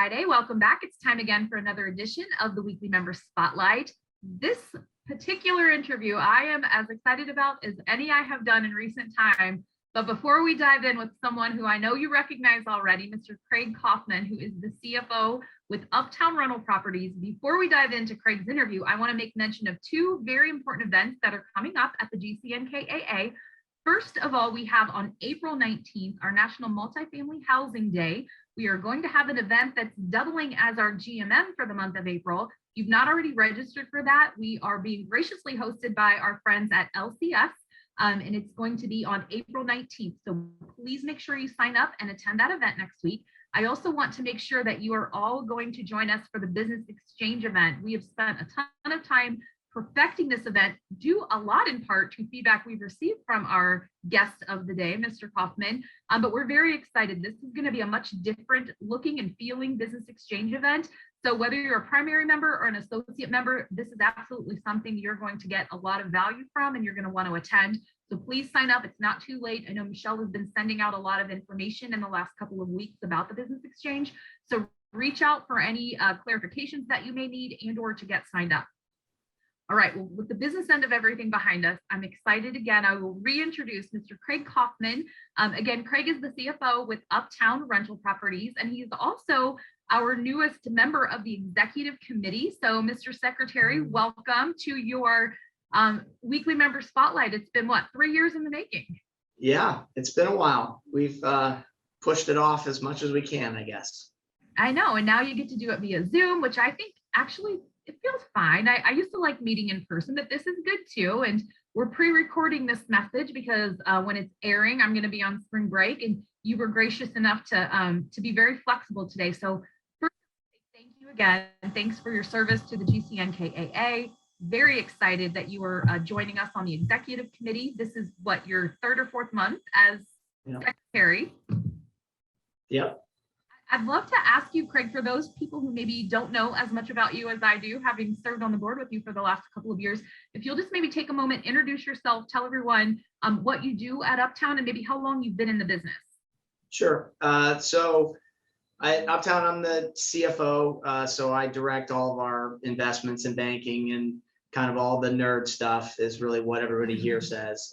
Friday. Welcome back. It's time again for another edition of the Weekly Member Spotlight. This particular interview I am as excited about as any I have done in recent time. But before we dive in with someone who I know you recognize already, Mr. Craig Coffman, who is the CFO with Uptown Rental Properties. Before we dive into Craig's interview, I want to make mention of two very important events that are coming up at the GCNKAA. First of all, we have on April 19th, our National Multifamily Housing Day. We are going to have an event that's doubling as our GMM for the month of April. If you've not already registered for that, we are being graciously hosted by our friends at LCS, and it's going to be on April 19th. So please make sure you sign up and attend that event next week. I also want to make sure that you are all going to join us for the Business Exchange event. We have spent a ton of time perfecting this event, due a lot in part to feedback we've received from our guest of the day, Mr. Kaufman. But we're very excited. This is going to be a much different looking and feeling business exchange event. So whether you're a primary member or an associate member, this is absolutely something you're going to get a lot of value from and you're going to want to attend. So please sign up. It's not too late. I know Michelle has been sending out a lot of information in the last couple of weeks about the business exchange. So reach out for any clarifications that you may need and or to get signed up. All right, well, with the business end of everything behind us, I'm excited again. I will reintroduce Mr. Craig Coffman. Again, Craig is the CFO with Uptown Rental Properties, and he's also our newest member of the executive committee. So, Mr. Secretary, welcome to your weekly member spotlight. It's been, what, 3 years in the making? Yeah, it's been a while. We've pushed it off as much as we can, I guess. I know, and now you get to do it via Zoom, which I think actually it feels fine. I used to like meeting in person, but this is good too. And we're pre-recording this message because when it's airing, I'm going to be on spring break, and you were gracious enough to be very flexible today. So first, thank you again. Thanks for your service to the GCNKAA. Very excited that you are joining us on the executive committee. This is what, your third or fourth month as secretary? Yep. I'd love to ask you, Craig, for those people who maybe don't know as much about you as I do, having served on the board with you for the last couple of years, if you'll just maybe take a moment, introduce yourself, tell everyone what you do at Uptown and maybe how long you've been in the business. Sure. So at Uptown, I'm the CFO. So I direct all of our investments and banking, and kind of all the nerd stuff is really what everybody here says.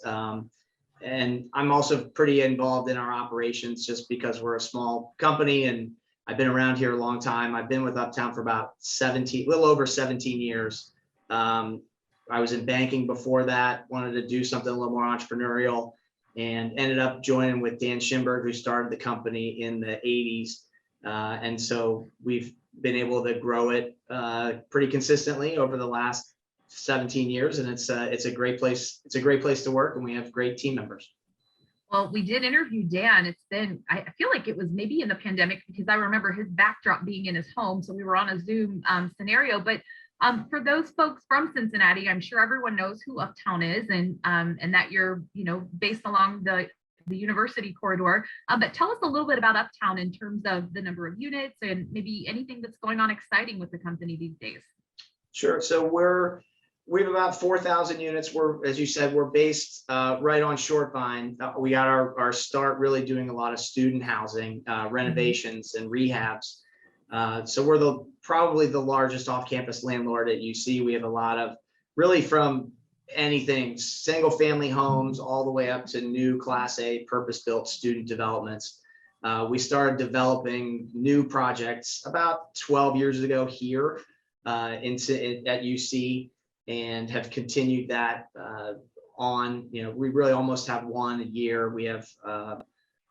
And I'm also pretty involved in our operations just because we're a small company and I've been around here a long time. I've been with Uptown for about a little over 17 years. I was in banking before that, wanted to do something a little more entrepreneurial, and ended up joining with Dan Schimberg, who started the company in the 80s. And so we've been able to grow it pretty consistently over the last 17 years, and it's a great place. It's a great place to work, and we have great team members. Well, we did interview Dan. It's been, I feel like it was maybe in the pandemic, because I remember his backdrop being in his home. So we were on a Zoom scenario. But for those folks from Cincinnati, I'm sure everyone knows who Uptown is, and that you're, based along the university corridor. But tell us a little bit about Uptown in terms of the number of units and maybe anything that's going on exciting with the company these days. Sure. So we have about 4,000 units. As you said, we're based right on Short Vine. We got our start really doing a lot of student housing, renovations and rehabs. So we're probably the largest off-campus landlord at UC. We have a lot of, really, from anything, single family homes all the way up to new Class A purpose-built student developments. We started developing new projects about 12 years ago here at UC. And have continued that on. We really almost have one a year. We have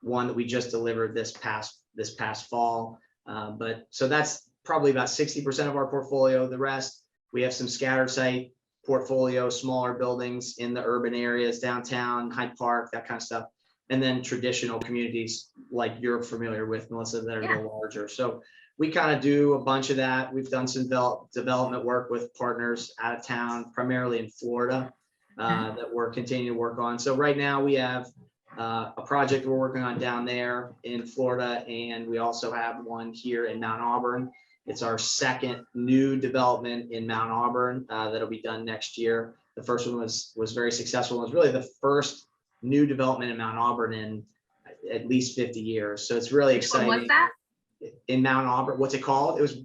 one that we just delivered this past fall. But so that's probably about 60% of our portfolio. The rest, we have some scattered site portfolio, smaller buildings in the urban areas, downtown, Hyde Park, that kind of stuff. And then traditional communities like you're familiar with, Melissa, that are a little larger. So we kind of do a bunch of that. We've done some development work with partners out of town, primarily in Florida, that we're continuing to work on. So right now we have a project we're working on down there in Florida, and we also have one here in Mount Auburn. It's our second new development in Mount Auburn that'll be done next year. The first one was very successful. It was really the first new development in Mount Auburn in at least 50 years. So it's really exciting. When was that? in Mount Auburn. What's it called? It was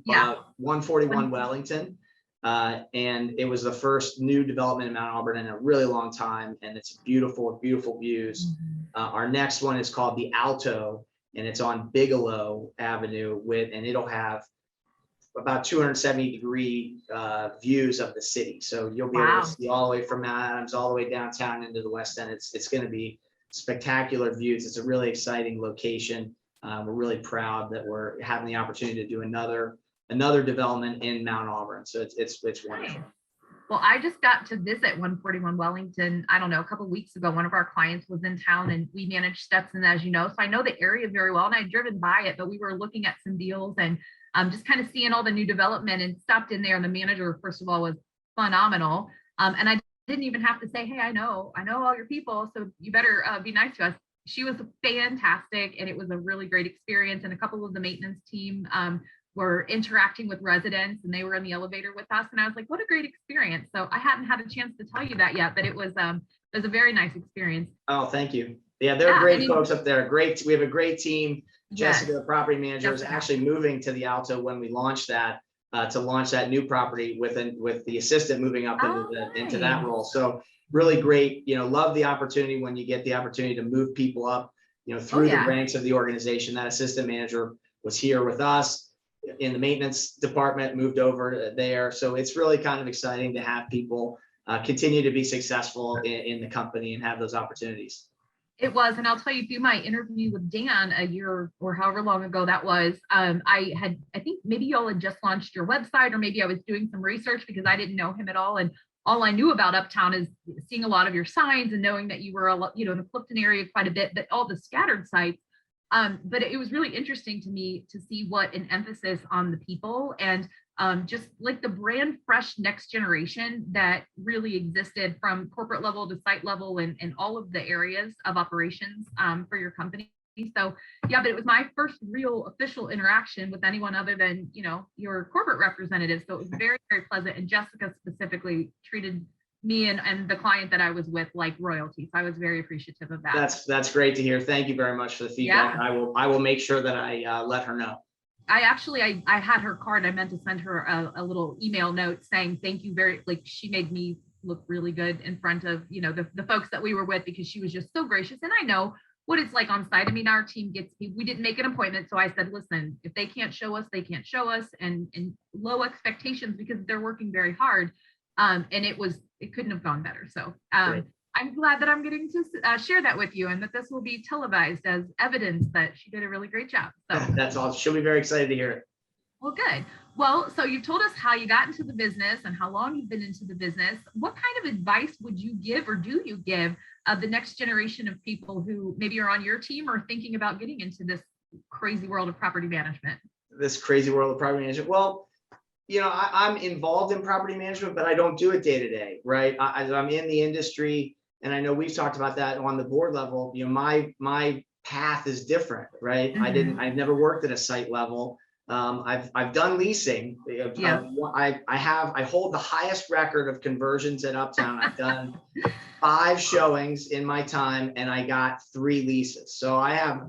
141 Wellington. And it was the first new development in Mount Auburn in a really long time. And it's beautiful, beautiful views. Our next one is called the Alto, and it's on Bigelow Avenue and it'll have about 270-degree views of the city. So you'll be able to see all the way from Mount Adams all the way downtown into the West End. It's going to be spectacular views. It's a really exciting location. We're really proud that we're having the opportunity to do another development in Mount Auburn. So it's wonderful. Well, I just got to visit 141 Wellington, I don't know, a couple of weeks ago. One of our clients was in town and we manage Stetson, as you know. So I know the area very well, and I'd driven by it, but we were looking at some deals and just kind of seeing all the new development, and stopped in there. And the manager, first of all, was phenomenal. And I didn't even have to say, hey, I know all your people, so you better be nice to us. She was fantastic, and it was a really great experience. And a couple of the maintenance team were interacting with residents, and they were in the elevator with us. And I was like, what a great experience. So I hadn't had a chance to tell you that yet, but it was a very nice experience. Oh, thank you. Yeah, they're great folks up there. Great. We have a great team. Jessica, the property manager, was actually moving to the Alto when we launched that, to launch that new property with the assistant moving up into that role. So really great, love the opportunity when you get the opportunity to move people up, through the ranks of the organization. That assistant manager was here with us in the maintenance department, moved over there. So it's really kind of exciting to have people continue to be successful in the company and have those opportunities. It was, and I'll tell you, through my interview with Dan a year or however long ago that was, I think maybe y'all had just launched your website, or maybe I was doing some research because I didn't know him at all. And all I knew about Uptown is seeing a lot of your signs and knowing that you were, in the Clifton area quite a bit, but all the scattered sites. But it was really interesting to me to see what an emphasis on the people and just like the brand fresh next generation that really existed from corporate level to site level and all of the areas of operations for your company. So yeah, but it was my first real official interaction with anyone other than, your corporate representative. So it was very, very pleasant. And Jessica specifically treated me and the client that I was with like royalty. So I was very appreciative of that. That's great to hear. Thank you very much for the feedback. Yeah. I will make sure that I let her know. I had her card. I meant to send her a little email note saying thank you she made me look really good in front of, the folks that we were with, because she was just so gracious. And I know what it's like on site. I mean, our team we didn't make an appointment. So I said, listen, if they can't show us, they can't show us, and low expectations because they're working very hard. And it couldn't have gone better. So I'm glad that I'm getting to share that with you, and that this will be televised as evidence that she did a really great job. So that's all. She'll be very excited to hear it. Well, good. Well, so you've told us how you got into the business and how long you've been into the business. What kind of advice would you give, or do you give, the next generation of people who maybe are on your team or thinking about getting into this crazy world of property management? Well, I'm involved in property management, but I don't do it day to day, right? I'm in the industry, and I know we've talked about that on the board level. My path is different, right? Mm-hmm. I've never worked at a site level. I've done leasing. Yeah. I hold the highest record of conversions at Uptown. I've done 5 showings in my time, and I got 3 leases. So I have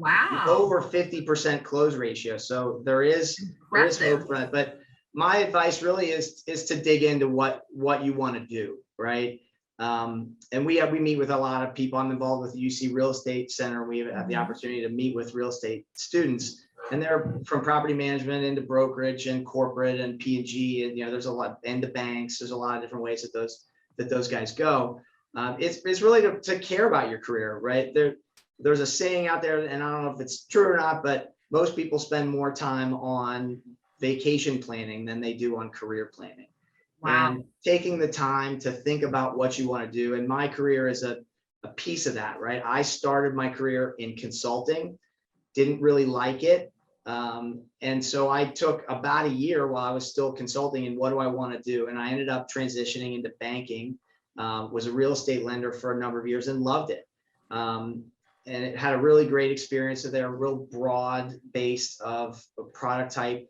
over 50% close ratio. So there is hope for that. But my advice really is to dig into what you want to do, right? And we meet with a lot of people. I'm involved with the UC Real Estate Center. We have the opportunity to meet with real estate students, and they're from property management into brokerage and corporate and P&G, and there's a lot into banks. There's a lot of different ways that those guys go. It's really to care about your career, right? There's a saying out there, and I don't know if it's true or not, but most people spend more time on vacation planning than they do on career planning. Wow. And taking the time to think about what you want to do. And my career is a piece of that, right? I started my career in consulting, didn't really like it. And so I took about a year while I was still consulting, and what do I want to do? And I ended up transitioning into banking, was a real estate lender for a number of years and loved it. And it had a really great experience there, real broad base of product type.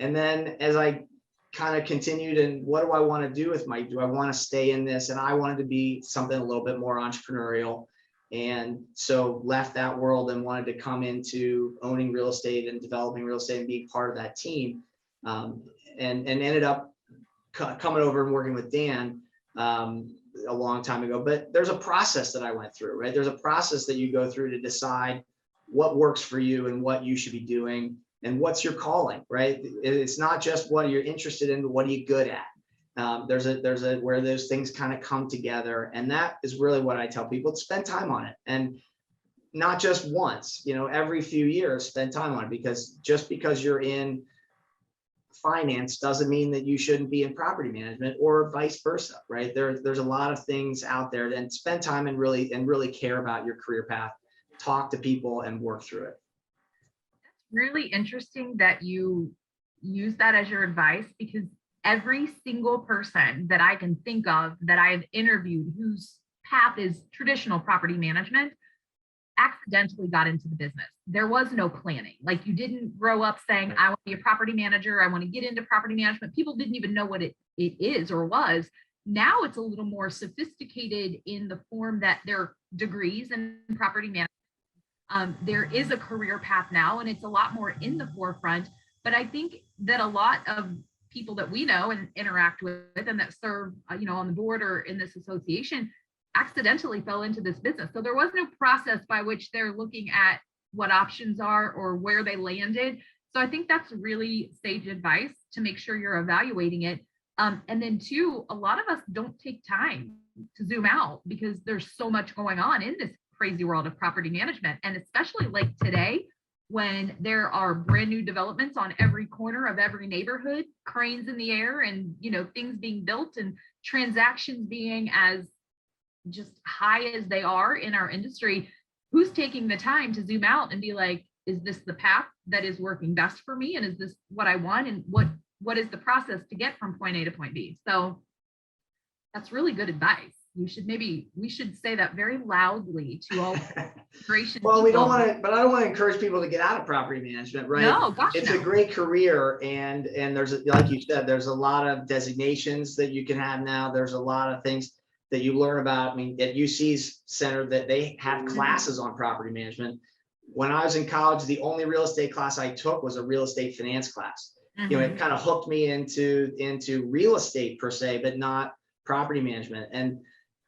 And then as I kind of continued, and what do I want to do with do I want to stay in this? And I wanted to be something a little bit more entrepreneurial. And so left that world and wanted to come into owning real estate and developing real estate and being part of that team. And ended up coming over and working with Dan a long time ago. But there's a process that I went through, right? There's a process that you go through to decide what works for you and what you should be doing and what's your calling, right? It's not just what you're interested in, but what are you good at? There's a where those things kind of come together, and that is really what I tell people: to spend time on it, and not just once, every few years, spend time on it, because just because you're in finance doesn't mean that you shouldn't be in property management, or vice versa, right? There's a lot of things out there, and spend time and really care about your career path, talk to people and work through it. That's really interesting that you use that as your advice, because every single person that I can think of that I've interviewed whose path is traditional property management accidentally got into the business. There was no planning. Like, you didn't grow up saying, I want to be a property manager, I want to get into property management. People didn't even know what it is or was. Now it's a little more sophisticated in the form that there are degrees in property management. There is a career path now, and it's a lot more in the forefront. But I think that a lot of people that we know and interact with and that serve, on the board or in this association, accidentally fell into this business. So there was no process by which they're looking at what options are or where they landed. So I think that's really sage advice, to make sure you're evaluating it. And then two, a lot of us don't take time to zoom out because there's so much going on in this crazy world of property management. And especially like today, when there are brand new developments on every corner of every neighborhood, cranes in the air, and things being built and transactions being as just high as they are in our industry, who's taking the time to zoom out and be like, is this the path that is working best for me? And is this what I want? And what is the process to get from point A to point B? So that's really good advice. We should say that very loudly to all generation. Well, we don't want to, but I don't want to encourage people to get out of property management, right? No, gosh, it's no. a great career, and there's, like you said, there's a lot of designations that you can have now. There's a lot of things that you learn about. I mean, at UC's center, that they have classes on property management. When I was in college, the only real estate class I took was a real estate finance class. It kind of hooked me into real estate per se, but not property management. And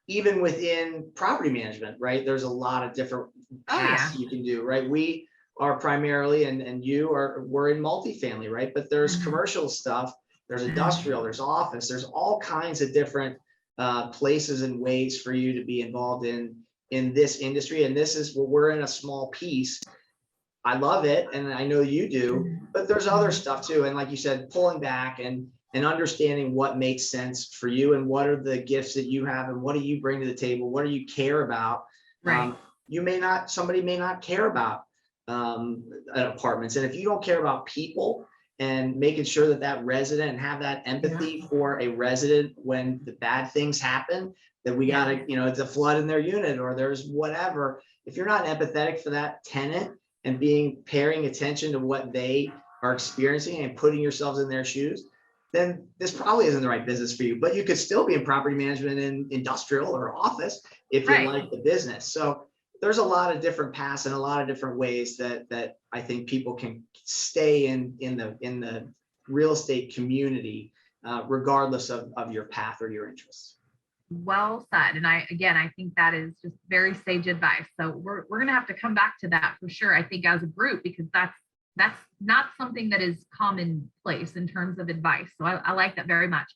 even within property management, right, there's a lot of different paths you can do, right? We are primarily, and we're in multifamily, right? But there's commercial stuff, there's industrial, there's office, there's all kinds of different places and ways for you to be involved in this industry. And this is what we're in, a small piece. I love it, and I know you do, but there's other stuff too. And like you said, pulling back and understanding what makes sense for you, and what are the gifts that you have, and what do you bring to the table, what do you care about. Right. Somebody may not care about apartments, and if you don't care about people and making sure that resident, and have that empathy for a resident when the bad things happen, that we gotta, it's a flood in their unit, or there's whatever. If you're not empathetic for that tenant and paying attention to what they are experiencing and putting yourselves in their shoes, then this probably isn't the right business for you. But you could still be in property management in industrial or office if you like the business. So there's a lot of different paths and a lot of different ways that I think people can stay in the real estate community, regardless of your path or your interests. Well said. And I think that is just very sage advice. So we're going to have to come back to that for sure, I think, as a group, because that's not something that is commonplace in terms of advice. So I like that very much.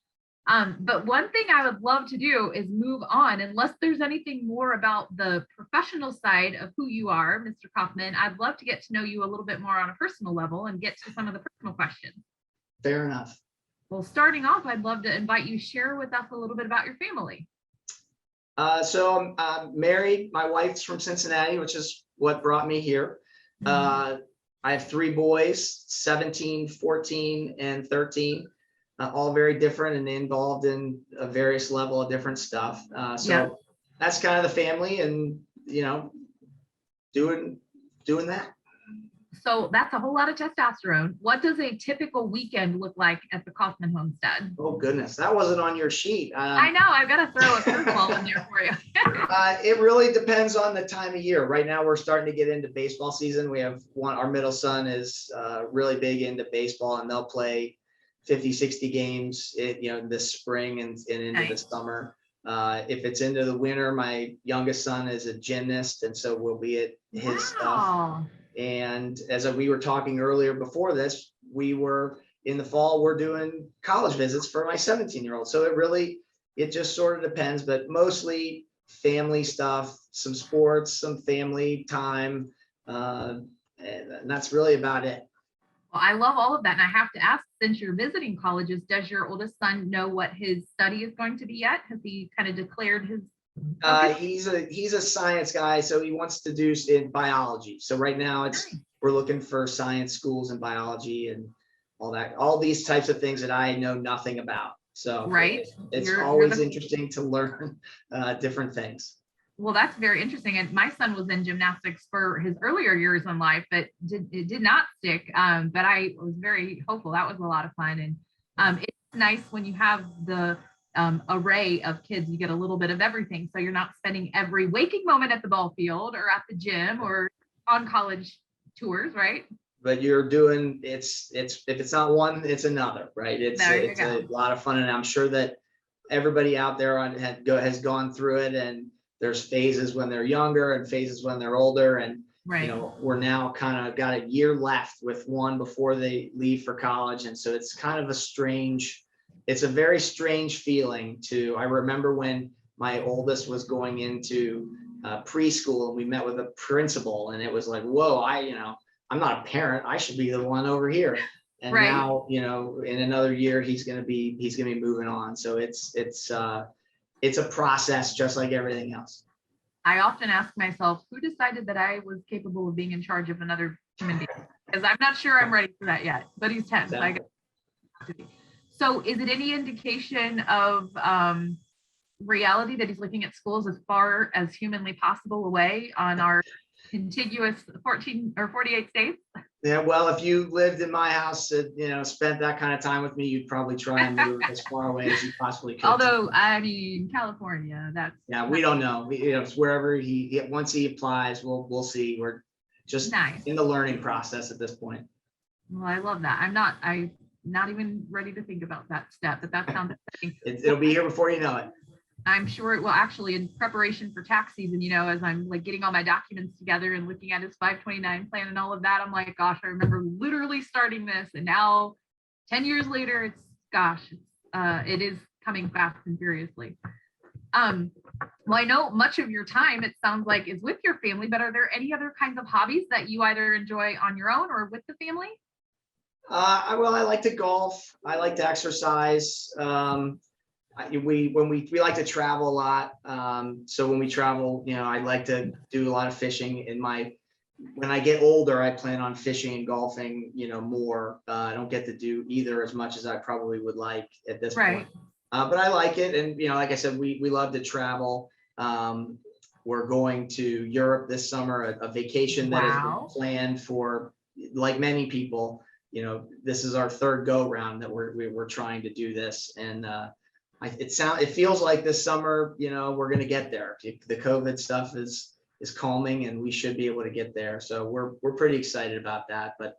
But one thing I would love to do is move on, unless there's anything more about the professional side of who you are, Mr. Kaufman. I'd love to get to know you a little bit more on a personal level and get to some of the personal questions. Fair enough. Well, starting off, I'd love to invite you to share with us a little bit about your family. So I'm married. My wife's from Cincinnati, which is what brought me here. I have 3 boys, 17, 14, and 13, all very different and involved in a various level of different stuff. That's kind of the family, and doing that. So that's a whole lot of testosterone. What does a typical weekend look like at the Kaufman homestead? Oh goodness, that wasn't on your sheet. I know, I've got to throw a curveball in there for you. It really depends on the time of year. Right now, we're starting to get into baseball season. We have our middle son is really big into baseball, and they'll play 50, 60 games, this spring and into the summer. If it's into the winter, my youngest son is a gymnast, and so we'll be at his stuff. And as we were talking earlier before this, we were in the fall, we're doing college visits for my 17-year-old. So it just sort of depends, but mostly family stuff, some sports, some family time. And that's really about it. Well, I love all of that. And I have to ask, since you're visiting colleges, does your oldest son know what his study is going to be yet? Has he kind of declared his? He's a science guy, so he wants to do in biology. So right now we're looking for science schools and biology and all these types of things that I know nothing about. So it's always interesting to learn different things. Well, that's very interesting. And my son was in gymnastics for his earlier years in life, but it did not stick. But I was very hopeful. That was a lot of fun. And it's nice when you have the array of kids, you get a little bit of everything. So you're not spending every waking moment at the ball field or at the gym or on college tours, right? But you're doing if it's not one, it's another, right? It's a lot of fun, and I'm sure that everybody out there has gone through it. And there's phases when they're younger and phases when they're older, and we're now kind of got a year left with one before they leave for college, and so it's kind of it's a very strange feeling I remember when my oldest was going into preschool, and we met with a principal, and it was like, whoa, I'm not a parent. I should be the one over here. And now, in another year, he's going to be moving on. So it's a process just like everything else. I often ask myself, who decided that I was capable of being in charge of another human being? Because I'm not sure I'm ready for that yet, but he's 10. Exactly. So I guess to be. So is it any indication of reality that he's looking at schools as far as humanly possible away on our contiguous 14 or 48 states? Yeah, well, if you lived in my house, spent that kind of time with me, you'd probably try and move as far away as you possibly could. Although, I mean, California, we don't know. It's wherever once he applies, we'll see. We're just in the learning process at this point. Well, I love that. I'm not even ready to think about that step, but that sounds exciting. It'll be here before you know it. I'm sure it will. Actually, in preparation for tax season, as I'm like getting all my documents together and looking at his 529 plan and all of that, I'm like, gosh, I remember literally starting this, and now 10 years later, it is coming fast and furiously. Well, I know much of your time, it sounds like, is with your family, but are there any other kinds of hobbies that you either enjoy on your own or with the family? I like to golf. I like to exercise. We like to travel a lot. So when we travel, I like to do a lot of fishing. When I get older, I plan on fishing and golfing, more. I don't get to do either as much as I probably would like at this point. But I like it. And, like I said, we love to travel. We're going to Europe this summer, a vacation that has been planned for, like many people. This is our third go round that we're trying to do this. And, it feels like this summer, we're going to get there. The COVID stuff is calming, and we should be able to get there. So we're pretty excited about that. But,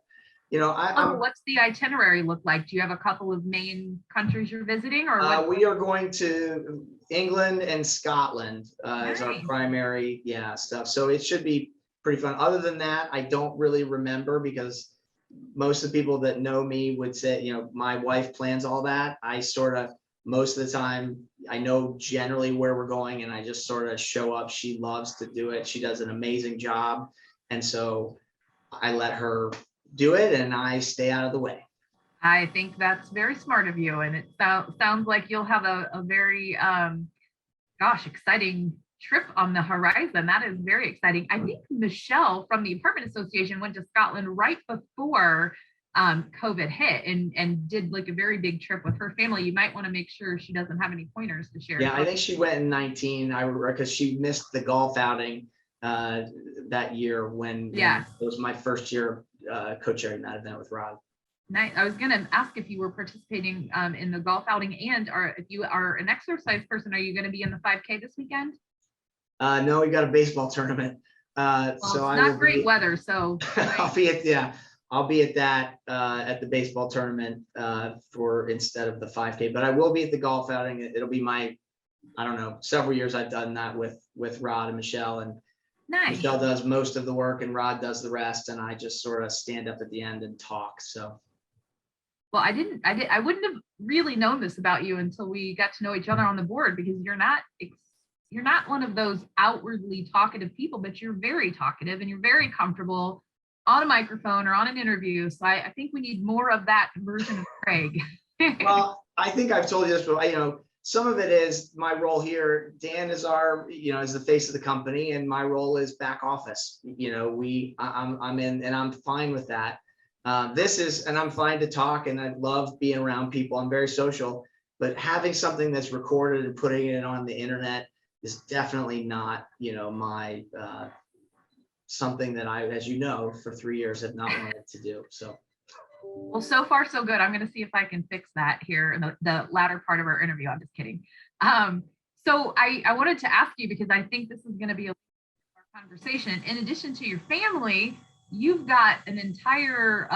what's the itinerary look like? Do you have a couple of main countries you're visiting, or we are going to England and Scotland as our primary stuff. So it should be pretty fun. Other than that, I don't really remember, because most of the people that know me would say, my wife plans all that. Most of the time, I know generally where we're going, and I just sort of show up. She loves to do it. She does an amazing job. And so I let her do it, and I stay out of the way. I think that's very smart of you. And it sounds like you'll have a very, exciting trip on the horizon. That is very exciting. I think Michelle from the Apartment Association went to Scotland right before COVID hit and did like a very big trip with her family. You might want to make sure she doesn't have any pointers to share. Yeah, I think she went in 19. I remember, because she missed the golf outing that year when it was my first year co-chairing that event with Rod. Nice. I was going to ask if you were participating in the golf outing, and if you are an exercise person, are you going to be in the 5K this weekend? No, we got a baseball tournament. Well, So it's I not will great weather, so I'll be at that at the baseball tournament for instead of the 5K, but I will be at the golf outing. It'll be my, I don't know, several years I've done that with Rod and Michelle, and nice. Michelle does most of the work and Rod does the rest, and I just sort of stand up at the end and talk. So. Well, I wouldn't have really known this about you until we got to know each other on the board, because you're not one of those outwardly talkative people, but you're very talkative and you're very comfortable on a microphone or on an interview. So I think we need more of that version of Craig. Well, I think I've told you this, but some of it is my role here. Dan is is the face of the company, and my role is back office. I'm in, and I'm fine with that. And I'm fine to talk, and I love being around people. I'm very social, but having something that's recorded and putting it on the internet is definitely not, my, something that I, as you know, for 3 years have not wanted to do. So. Well, so far so good. I'm going to see if I can fix that here in the latter part of our interview. I'm just kidding. So I wanted to ask you, because I think this is going to be a conversation. In addition to your family, you've got an entire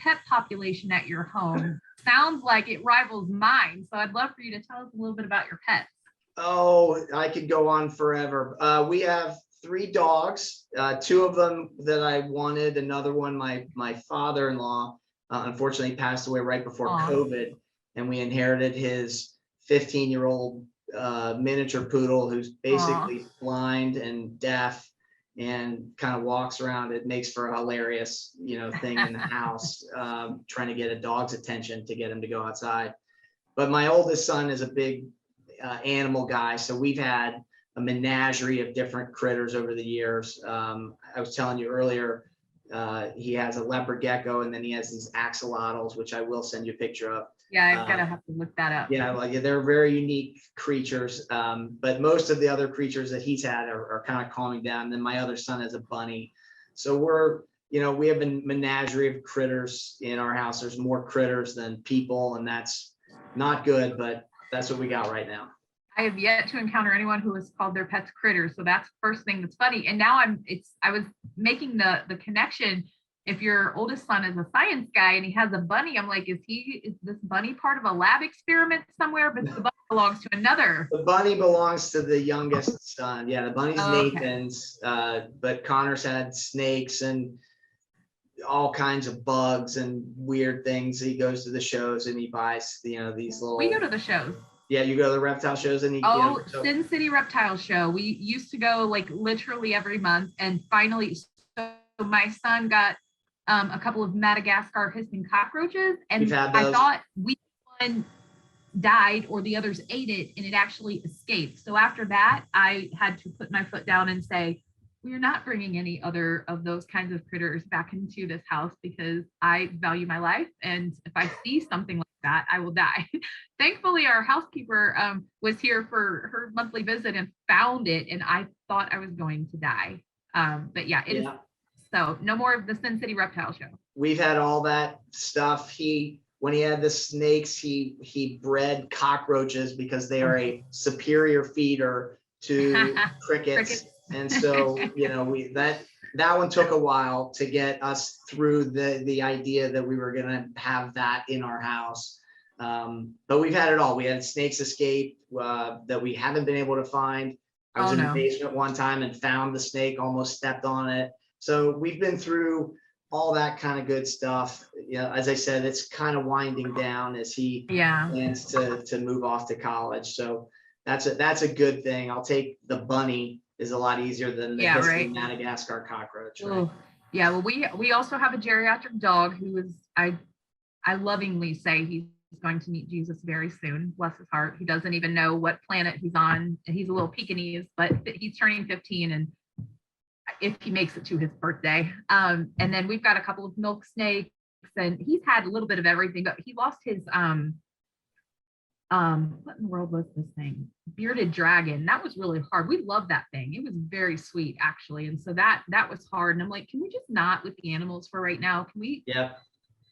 pet population at your home. Sounds like it rivals mine. So I'd love for you to tell us a little bit about your pets. Oh, I could go on forever. We have 3 dogs, 2 of them that I wanted. Another one, my father-in-law, unfortunately passed away right before COVID, and we inherited his 15-year-old miniature poodle who's basically blind and deaf and kind of walks around. It makes for a hilarious, thing in the house, trying to get a dog's attention to get him to go outside. But my oldest son is a big animal guy, so we've had a menagerie of different critters over the years. I was telling you earlier, he has a leopard gecko, and then he has these axolotls, which I will send you a picture of. Yeah, I've got to have to look that up. Yeah, they're very unique creatures. But most of the other creatures that he's had are kind of calming down. And then my other son has a bunny. So we have a menagerie of critters in our house. There's more critters than people, and that's not good, but that's what we got right now. I have yet to encounter anyone who has called their pets critters. So that's the first thing that's funny. And now I was making the connection. If your oldest son is a science guy and he has a bunny, I'm like, is this bunny part of a lab experiment somewhere? But the bunny belongs to another. The bunny belongs to the youngest son. Yeah, the bunny's Nathan's, but Connor's had snakes and all kinds of bugs and weird things. He goes to the shows and he buys, these little. We go to the shows. Yeah, you go to the reptile shows and Sin City Reptile Show. We used to go like literally every month, and finally, so my son got a couple of Madagascar hissing cockroaches, and I thought one died or the others ate it, and it actually escaped. So after that, I had to put my foot down and say, we're not bringing any other of those kinds of critters back into this house, because I value my life, and if I see something like that, I will die. Thankfully, our housekeeper was here for her monthly visit and found it, and I thought I was going to die. But yeah, it is. So no more of the Sin City Reptile Show. We've had all that stuff. When he had the snakes, he bred cockroaches because they are a superior feeder to crickets. And so, that one took a while to get us through the idea that we were going to have that in our house. But we've had it all. We had snakes escape that we haven't been able to find. I was in the basement one time and found the snake, almost stepped on it. So we've been through all that kind of good stuff. As I said, it's kind of winding down as he plans to move off to college. So that's a good thing. I'll take the bunny. Is a lot easier than the Madagascar cockroach. Right? Yeah. Well, we also have a geriatric dog who is, I lovingly say he's going to meet Jesus very soon. Bless his heart. He doesn't even know what planet he's on. He's a little Pekingese, but he's turning 15, and if he makes it to his birthday. And then we've got a couple of milk snakes, and he's had a little bit of everything, but he lost his what in the world was this thing? Bearded Dragon. That was really hard. We loved that thing. It was very sweet, actually. And so that was hard. And I'm like, can we just not with the animals for right now? Can we Yeah.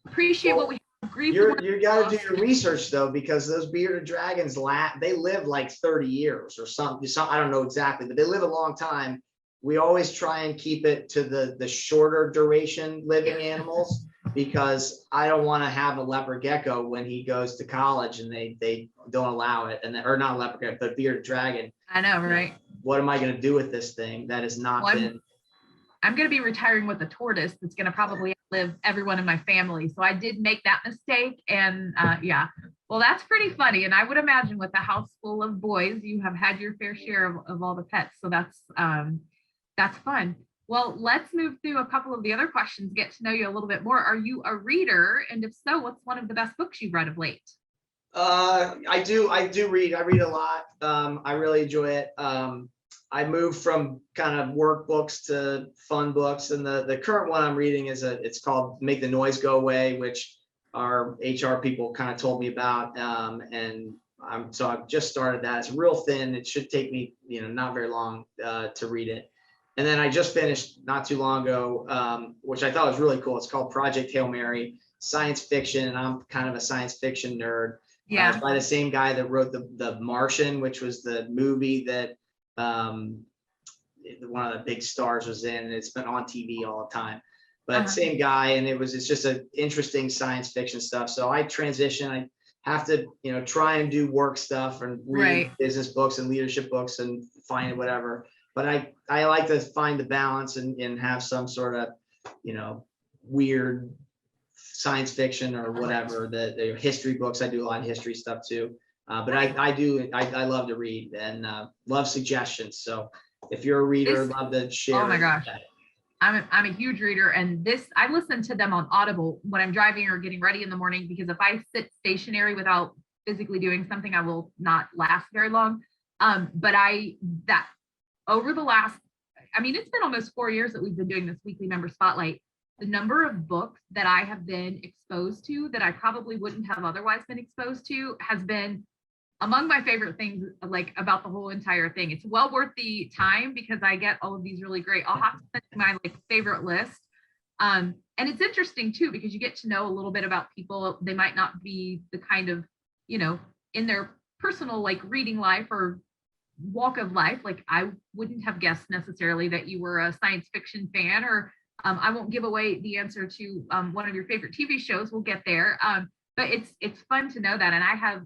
appreciate Well, what we have? Grieve you got to do your research though, because those bearded dragons, they live like 30 years or something. I don't know exactly, but they live a long time. We always try and keep it to the shorter duration living animals, because I don't want to have a leopard gecko when he goes to college and they don't allow it, and or not leopard gecko, but bearded dragon. I know, right? What am I going to do with this thing that has not been? I'm going to be retiring with a tortoise that's going to probably outlive everyone in my family. So I did make that mistake. And yeah, well, that's pretty funny. And I would imagine with a house full of boys, you have had your fair share of all the pets. So that's fun. Well, let's move through a couple of the other questions, get to know you a little bit more. Are you a reader? And if so, what's one of the best books you've read of late? I do read. I read a lot. I really enjoy it. I moved from kind of work books to fun books, and the current one I'm reading it's called Make the Noise Go Away, which our HR people kind of told me about, and so I've just started that. It's real thin. It should take me not very long to read it. And then I just finished not too long ago, which I thought was really cool. It's called Project Hail Mary, science fiction, and I'm kind of a science fiction nerd. Yeah. It's by the same guy that wrote the Martian, which was the movie that one of the big stars was in, and it's been on TV all the time. But same guy, and it's just an interesting science fiction stuff. So I transition. I have to try and do work stuff and read business books and leadership books and find whatever. But I like to find the balance and have some sort of weird science fiction or whatever. The history books, I do a lot of history stuff too. But I love to read and love suggestions. So if you're a reader, love to share. Oh my gosh. I'm a huge reader, and I listen to them on Audible when I'm driving or getting ready in the morning, because if I sit stationary without physically doing something, I will not last very long. But over the last, it's been almost 4 years that we've been doing this weekly member spotlight. The number of books that I have been exposed to that I probably wouldn't have otherwise been exposed to has been among my favorite things, like about the whole entire thing. It's well worth the time because I get all of these really great, I'll have to send my favorite list. And it's interesting too, because you get to know a little bit about people. They might not be the kind of, in their personal reading life or walk of life. I wouldn't have guessed necessarily that you were a science fiction fan, or I won't give away the answer to one of your favorite TV shows. We'll get there. But it's fun to know that. And I have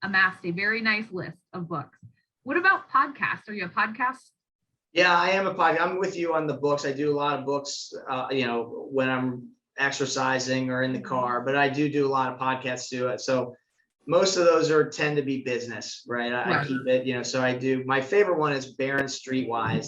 amassed a very nice list of books. What about podcasts? Are you a podcast? Yeah, I am a podcast. I'm with you on the books. I do a lot of books, when I'm exercising or in the car, but I do a lot of podcasts too. So most of those tend to be business, right? I keep it, so I do. My favorite one is Barron Streetwise.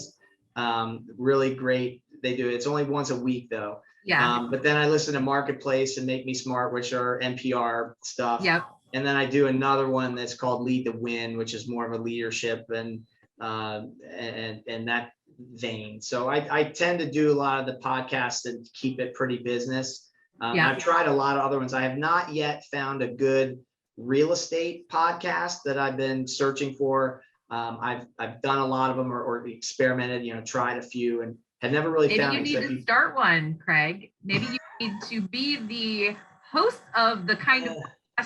Really great. They do it. It's only once a week though. Yeah. But then I listen to Marketplace and Make Me Smart, which are NPR stuff. Yep. And then I do another one that's called Lead to Win, which is more of a leadership and that vein. So I tend to do a lot of the podcasts and keep it pretty business. I've tried a lot of other ones. I have not yet found a good real estate podcast that I've been searching for. I've done a lot of them or experimented, tried a few and have never really found. Maybe you need to start one, Craig. Maybe you need to be the host of the kind of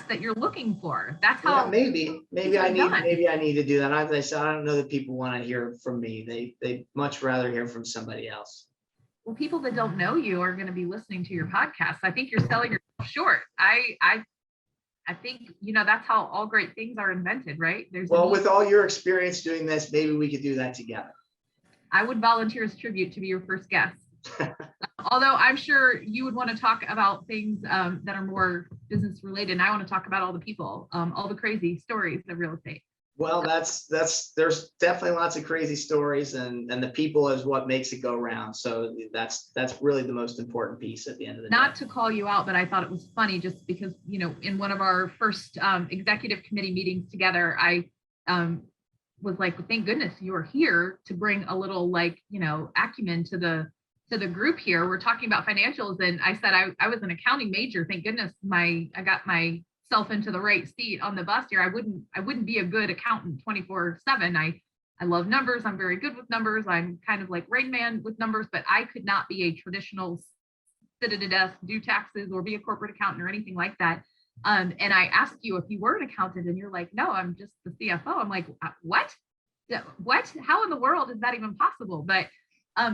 that you're looking for. That's how. Yeah, maybe I need to do that. As I said, I don't know that people want to hear from me. They much rather hear from somebody else. Well, people that don't know you are going to be listening to your podcast. I think you're selling yourself short. I think that's how all great things are invented, right? With all your experience doing this, maybe we could do that together. I would volunteer as tribute to be your first guest. Although I'm sure you would want to talk about things that are more business related. And I want to talk about all the people, all the crazy stories of real estate. Well, there's definitely lots of crazy stories, and the people is what makes it go round. So that's really the most important piece at the end of the day. Not to call you out, but I thought it was funny just because, in one of our first executive committee meetings together, I was like, thank goodness you are here to bring a little acumen to the group here. We're talking about financials. And I said, I was an accounting major. Thank goodness I got my myself into the right seat on the bus here, I wouldn't be a good accountant 24/7. I love numbers. I'm very good with numbers. I'm kind of like Rain Man with numbers, but I could not be a traditional sit at a desk, do taxes, or be a corporate accountant or anything like that. And I asked you if you were an accountant, and you're like, no, I'm just the CFO. I'm like, what? What? How in the world is that even possible? But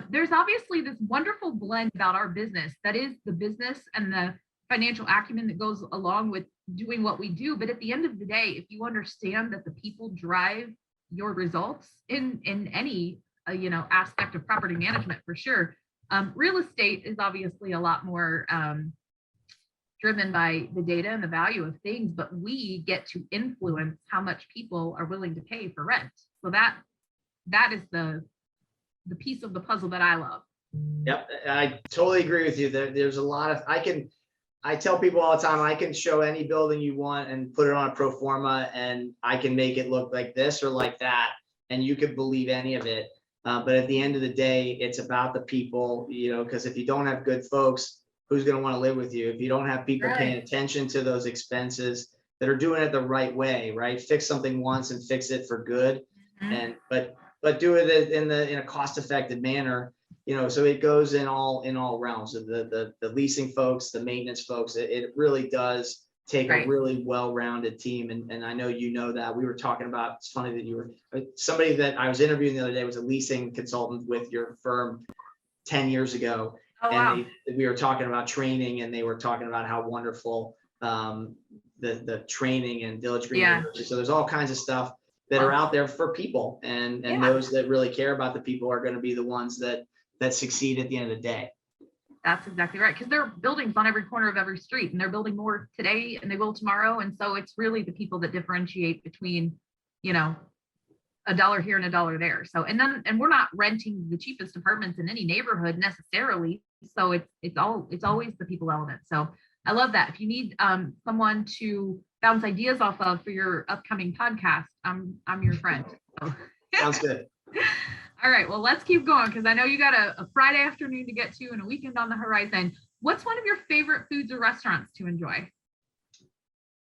there's obviously this wonderful blend about our business that is the business and the financial acumen that goes along with doing what we do. But at the end of the day, if you understand that the people drive your results in any aspect of property management, for sure, real estate is obviously a lot more driven by the data and the value of things, but we get to influence how much people are willing to pay for rent. So that is the piece of the puzzle that I love. Yep, I totally agree with you. There's a lot of, I tell people all the time, I can show any building you want and put it on a pro forma, and I can make it look like this or like that, and you could believe any of it. But at the end of the day, it's about the people, because if you don't have good folks, who's going to want to live with you? If you don't have people paying attention to those expenses that are doing it the right way, right? Fix something once and fix it for good. And but do it in a cost-effective manner, so it goes in all realms of the leasing folks, the maintenance folks. It really does take a really well-rounded team. And I know that we were talking about, it's funny that you were somebody that I was interviewing the other day was a leasing consultant with your firm 10 years ago. Oh, wow. And we were talking about training, and they were talking about how wonderful the training and diligence. Yeah. So there's all kinds of stuff that are out there for people, and those that really care about the people are going to be the ones that succeed at the end of the day. That's exactly right. Because there are buildings on every corner of every street, and they're building more today and they will tomorrow. And so it's really the people that differentiate between, a dollar here and a dollar there. So, and we're not renting the cheapest apartments in any neighborhood necessarily. So it's always the people element. So I love that. If you need someone to bounce ideas off of for your upcoming podcast, I'm your friend. So. Sounds good. All right, well, let's keep going, because I know you got a Friday afternoon to get to and a weekend on the horizon. What's one of your favorite foods or restaurants to enjoy?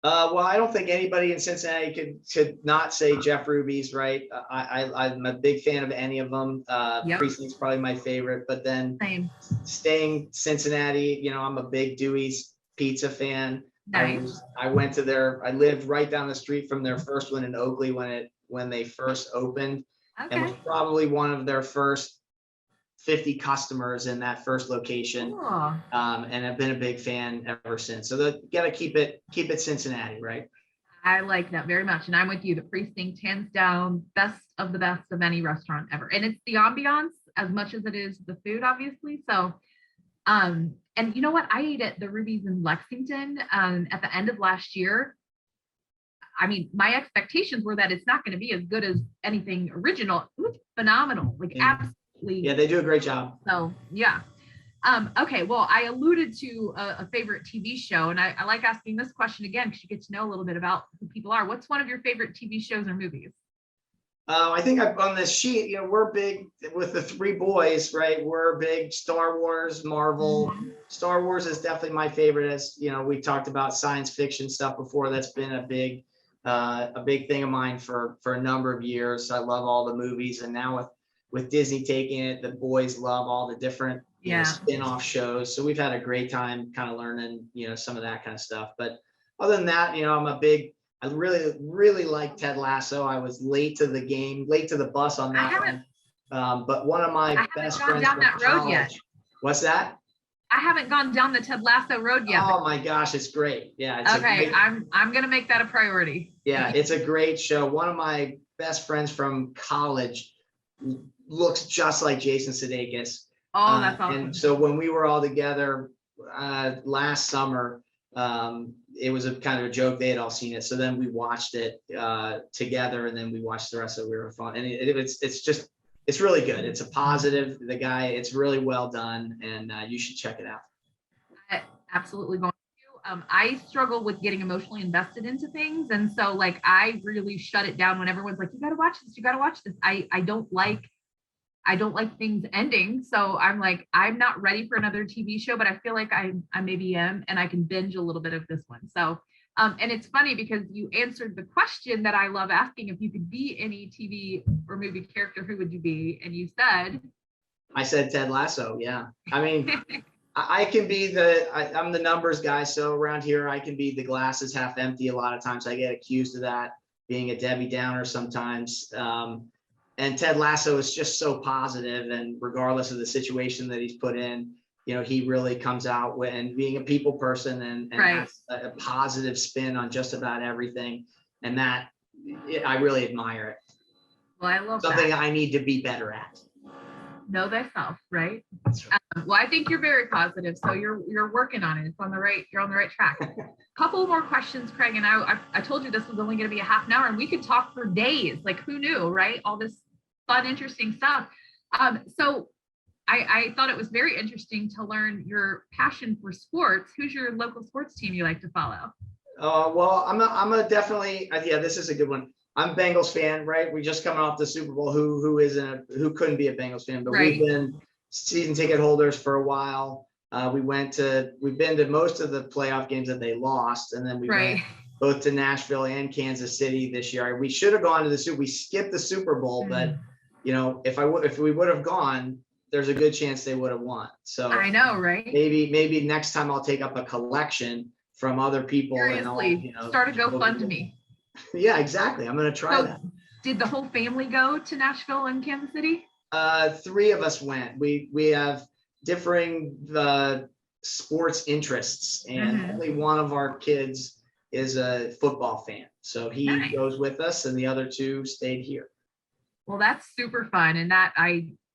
Well, I don't think anybody in Cincinnati could not say Jeff Ruby's, right? I'm a big fan of any of them. Precinct's probably my favorite, but then staying Cincinnati, I'm a big Dewey's Pizza fan. Nice. I lived right down the street from their first one in Oakley when they first opened, and was probably one of their first 50 customers in that first location. Cool. And I've been a big fan ever since. So you got to keep it Cincinnati, right? I like that very much. And I'm with you. The Precinct, hands down, best of any restaurant ever. And it's the ambiance as much as it is the food, obviously. So, and you know what? I ate at the Ruby's in Lexington at the end of last year. I mean, my expectations were that it's not going to be as good as anything original. It was phenomenal. Absolutely. Yeah, they do a great job. So, yeah. Okay, well, I alluded to a favorite TV show, and I like asking this question again because you get to know a little bit about who people are. What's one of your favorite TV shows or movies? I think on this sheet, we're big with the three boys, right? We're big Star Wars, Marvel. Mm-hmm. Star Wars is definitely my favorite. As we talked about science fiction stuff before. That's been a big thing of mine for a number of years. I love all the movies, and now with Disney taking it, the boys love all the different spin-off shows. So we've had a great time kind of learning, some of that kind of stuff. But other than that, I really, really like Ted Lasso. I was late to the bus on that one. But one of my best friends from college. Yet. What's that? I haven't gone down the Ted Lasso road yet. Oh my gosh, it's great. Yeah. Okay, I'm gonna make that a priority. Yeah, it's a great show. One of my best friends from college looks just like Jason Sudeikis. Oh, that's awesome. And so when we were all together last summer, it was a kind of a joke. They had all seen it. So then we watched it together, and then we watched the rest of it. We were fun. And it's really good. It's a positive. It's really well done, and you should check it out. I absolutely going to. I struggle with getting emotionally invested into things. And so I really shut it down when everyone's like, you got to watch this. You got to watch this. I don't like things ending. So I'm like, I'm not ready for another TV show, but I feel like I maybe am, and I can binge a little bit of this one. So And it's funny because you answered the question that I love asking: if you could be any TV or movie character, who would you be? And you said, I said Ted Lasso. Yeah. I mean, I can be I'm the numbers guy. So around here, I can be the glass is half empty. A lot of times I get accused of that, being a Debbie Downer sometimes. And Ted Lasso is just so positive, and regardless of the situation that he's put in, he really comes out with, and being a people person and right. has a positive spin on just about everything. And that I really admire it. Well, I love something that. I need to be better at. Know thyself, right? That's right. Well, I think you're very positive, so you're working on it. You're on the right track. Couple more questions, Craig, and I told you this was only going to be a half an hour, and we could talk for days. Like, who knew, right? All this fun, interesting stuff. So I thought it was very interesting to learn your passion for sports. Who's your local sports team you like to follow? Well, I'm a definitely, yeah, this is a good one. I'm a Bengals fan, right? We just coming off the Super Bowl. Who couldn't be a Bengals fan? But right. We've been season ticket holders for a while. We've been to most of the playoff games that they lost, and then we went both to Nashville and Kansas City this year. We should have gone to the Super. We skipped the Super Bowl, but if we would have gone, there's a good chance they would have won. So I know, right? Maybe next time I'll take up a collection from other people. Seriously, and start a GoFundMe. Yeah, exactly. I'm going to try that. Did the whole family go to Nashville and Kansas City? 3 of us went. We have differing sports interests, and only one of our kids is a football fan. So he goes with us, and the other 2 stayed here. Well, that's super fun. And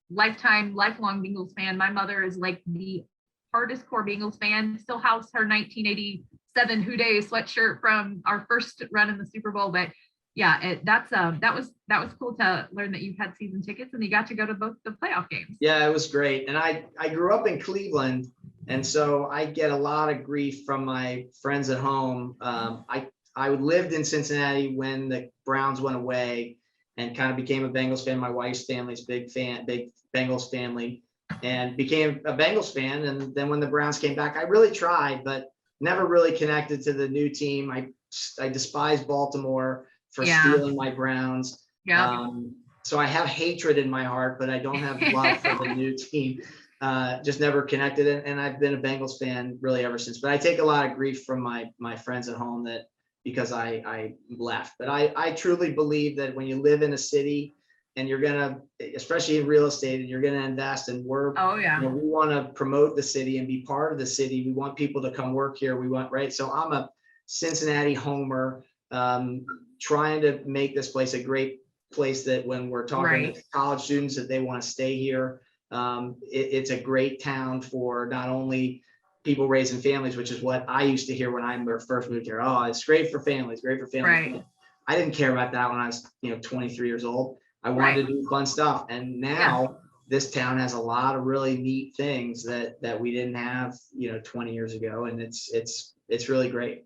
lifelong Bengals fan. My mother is like the hardest core Bengals fan, still has her 1987 Who Dey sweatshirt from our first run in the Super Bowl. But yeah, that was cool to learn that you've had season tickets and you got to go to both the playoff games. Yeah, it was great. And I grew up in Cleveland, and so I get a lot of grief from my friends at home. I lived in Cincinnati when the Browns went away, and kind of became a Bengals fan. My wife's family's big Bengals family, and became a Bengals fan. And then when the Browns came back, I really tried, but never really connected to the new team. I despise Baltimore for stealing my Browns. Yeah. So I have hatred in my heart, but I don't have love for the new team. Just never connected it. And I've been a Bengals fan really ever since. But I take a lot of grief from my friends at home because I left. But I truly believe that when you live in a city and you're gonna, especially in real estate, and you're gonna invest, and we want to promote the city and be part of the city. We want people to come work here. Right. So I'm a Cincinnati homer, trying to make this place a great place that when we're talking to college students that they want to stay here. It's a great town for not only people raising families, which is what I used to hear when I first moved here. Oh, it's great for families, great for families. Right. I didn't care about that when I was 23 years old. I wanted to do fun stuff. And now this town has a lot of really neat things that we didn't have 20 years ago. And it's really great.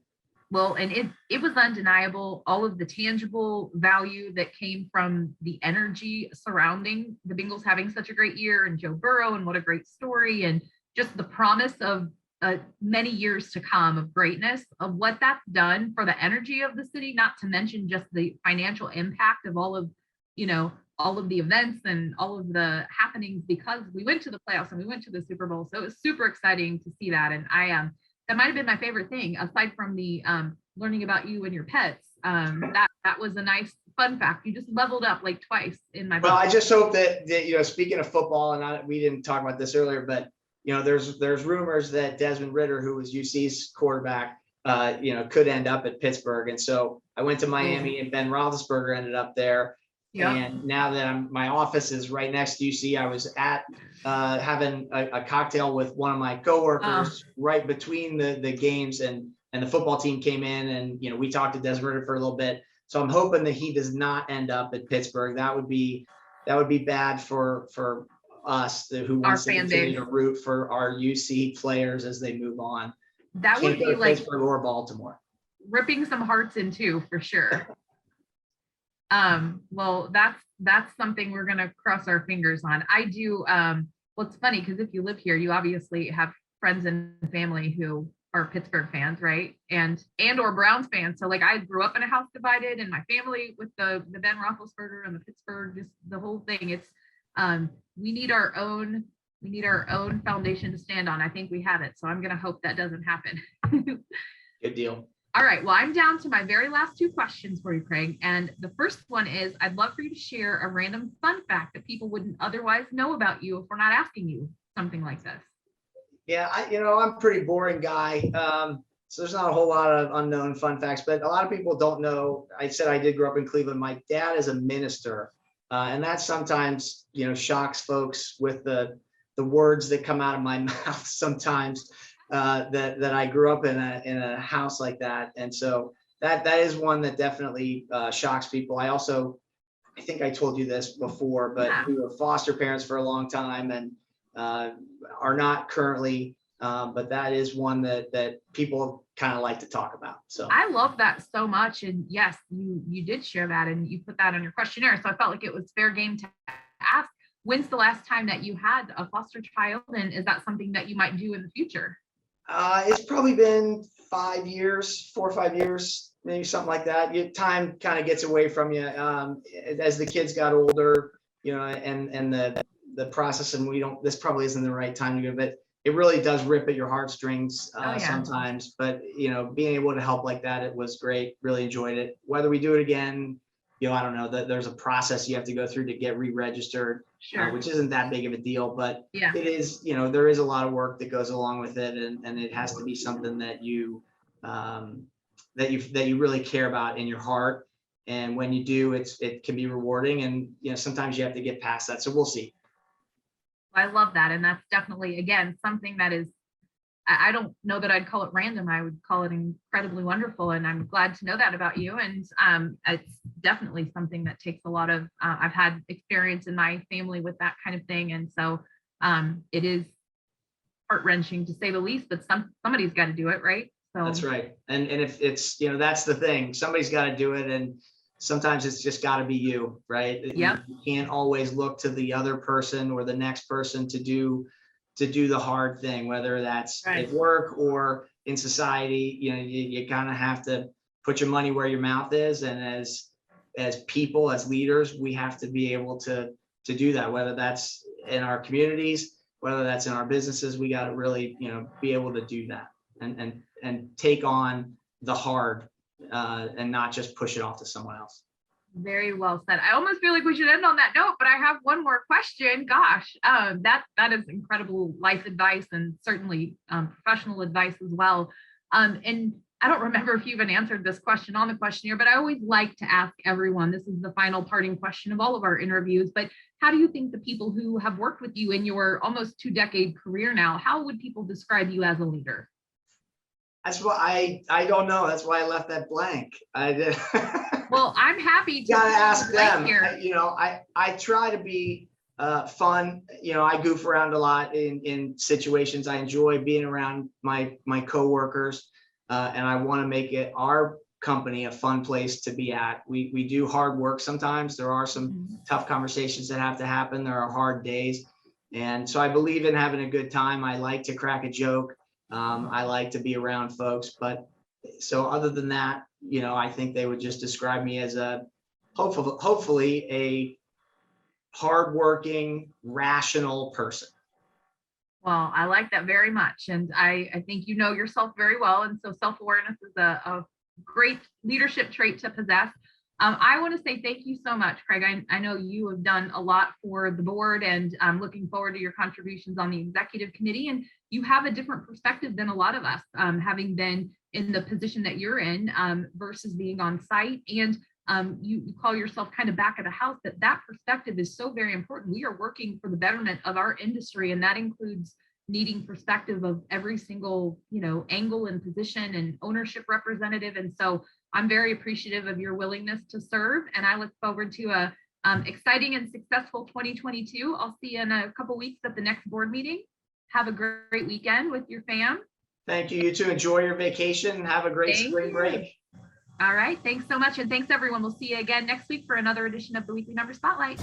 Well, and it was undeniable, all of the tangible value that came from the energy surrounding the Bengals having such a great year, and Joe Burrow, and what a great story, and just the promise of many years to come of greatness, of what that's done for the energy of the city, not to mention just the financial impact of all of the events and all of the happenings, because we went to the playoffs and we went to the Super Bowl. So it was super exciting to see that. And that might have been my favorite thing, aside from the learning about you and your pets. That was a nice fun fact. You just leveled up like twice in my book. Well, I just hope that speaking of football, and we didn't talk about this earlier, but there's rumors that Desmond Ridder, who was UC's quarterback, could end up at Pittsburgh. And so I went to Miami, and Ben Roethlisberger ended up there. Yep. And now that my office is right next to UC, I was at having a cocktail with one of my coworkers right between the games, and the football team came in, and we talked to Desmond Ridder for a little bit. So I'm hoping that he does not end up at Pittsburgh. That would be bad for us who wants to continue to root for our UC players as they move on. That would be like Pittsburgh or Baltimore. Ripping some hearts in two, for sure. Well, that's something we're going to cross our fingers on. I do. Well, it's funny because if you live here, you obviously have friends and family who are Pittsburgh fans, right? And or Browns fans. So like I grew up in a house divided, and my family with the Ben Roethlisberger and the Pittsburgh, just the whole thing. It's we need our own foundation to stand on. I think we have it. So I'm gonna hope that doesn't happen. Good deal. All right. Well, I'm down to my very last two questions for you, Craig. And the first one is, I'd love for you to share a random fun fact that people wouldn't otherwise know about you if we're not asking you something like this. Yeah, I'm a pretty boring guy. So there's not a whole lot of unknown fun facts, but a lot of people don't know. I said I did grow up in Cleveland. My dad is a minister, and that sometimes, shocks folks with the words that come out of my mouth sometimes. That I grew up in a house like that, and so that is one that definitely shocks people. I think I told you this before, but we were foster parents for a long time and are not currently, but that is one that people kind of like to talk about. So I love that so much, and yes, you did share that, and you put that on your questionnaire, so I felt like it was fair game to ask. When's the last time that you had a foster child, and is that something that you might do in the future? It's probably been 4 or 5 years, maybe something like that. Time kind of gets away from you as the kids got older, and the process. And this probably isn't the right time to go, but it really does rip at your heartstrings sometimes. But being able to help like that, it was great. Really enjoyed it. Whether we do it again, I don't know. There's a process you have to go through to get re-registered. Sure. Which isn't that big of a deal, but yeah. It is, there is a lot of work that goes along with it, and it has to be something that you really care about in your heart. And when you do, it can be rewarding, and sometimes you have to get past that. So we'll see. I love that, and that's definitely, again, something that is, I don't know that I'd call it random. I would call it incredibly wonderful, and I'm glad to know that about you. And it's definitely something that takes a lot of, I've had experience in my family with that kind of thing. And so it is heart-wrenching to say the least, but somebody's got to do it, right? So that's right. And if it's, that's the thing, somebody's got to do it. And sometimes it's just got to be you, right? Yep. You can't always look to the other person or the next person to do the hard thing, whether that's right. at work or in society. You kind of have to put your money where your mouth is. And as people, as leaders, we have to be able to do that, whether that's in our communities, whether that's in our businesses. We got to really, be able to do that and take on the hard and not just push it off to someone else. Very well said. I almost feel like we should end on that note, but I have one more question. Gosh, that is incredible life advice, and certainly professional advice as well. And I don't remember if you even answered this question on the questionnaire, but I always like to ask everyone, this is the final parting question of all of our interviews, but how do you think the people who have worked with you in your almost 2-decade career now, how would people describe you as a leader? That's why I don't know. That's why I left that blank. I did. Well, I'm happy to gotta ask them. here. I try to be fun. I goof around a lot in situations. I enjoy being around my coworkers, and I want to make it our company a fun place to be at. We do hard work sometimes. There are some tough conversations that have to happen. There are hard days, and so I believe in having a good time. I like to crack a joke. I like to be around folks, but so other than that, I think they would just describe me as hopefully a hardworking, rational person. Well, I like that very much. And I think you know yourself very well. And so self-awareness is a great leadership trait to possess. I want to say thank you so much, Craig. I know you have done a lot for the board, and I'm looking forward to your contributions on the executive committee. And you have a different perspective than a lot of us, having been in the position that you're in versus being on site. And you call yourself kind of back of the house. That perspective is so very important. We are working for the betterment of our industry, and that includes needing perspective of every single, angle and position and ownership representative. And so I'm very appreciative of your willingness to serve, and I look forward to a exciting and successful 2022. I'll see you in a couple weeks at the next board meeting. Have a great weekend with your fam. Thank you. You too. Enjoy your vacation and have a great spring break. All right. Thanks so much. And thanks, everyone. We'll see you again next week for another edition of the Weekly Member Spotlight.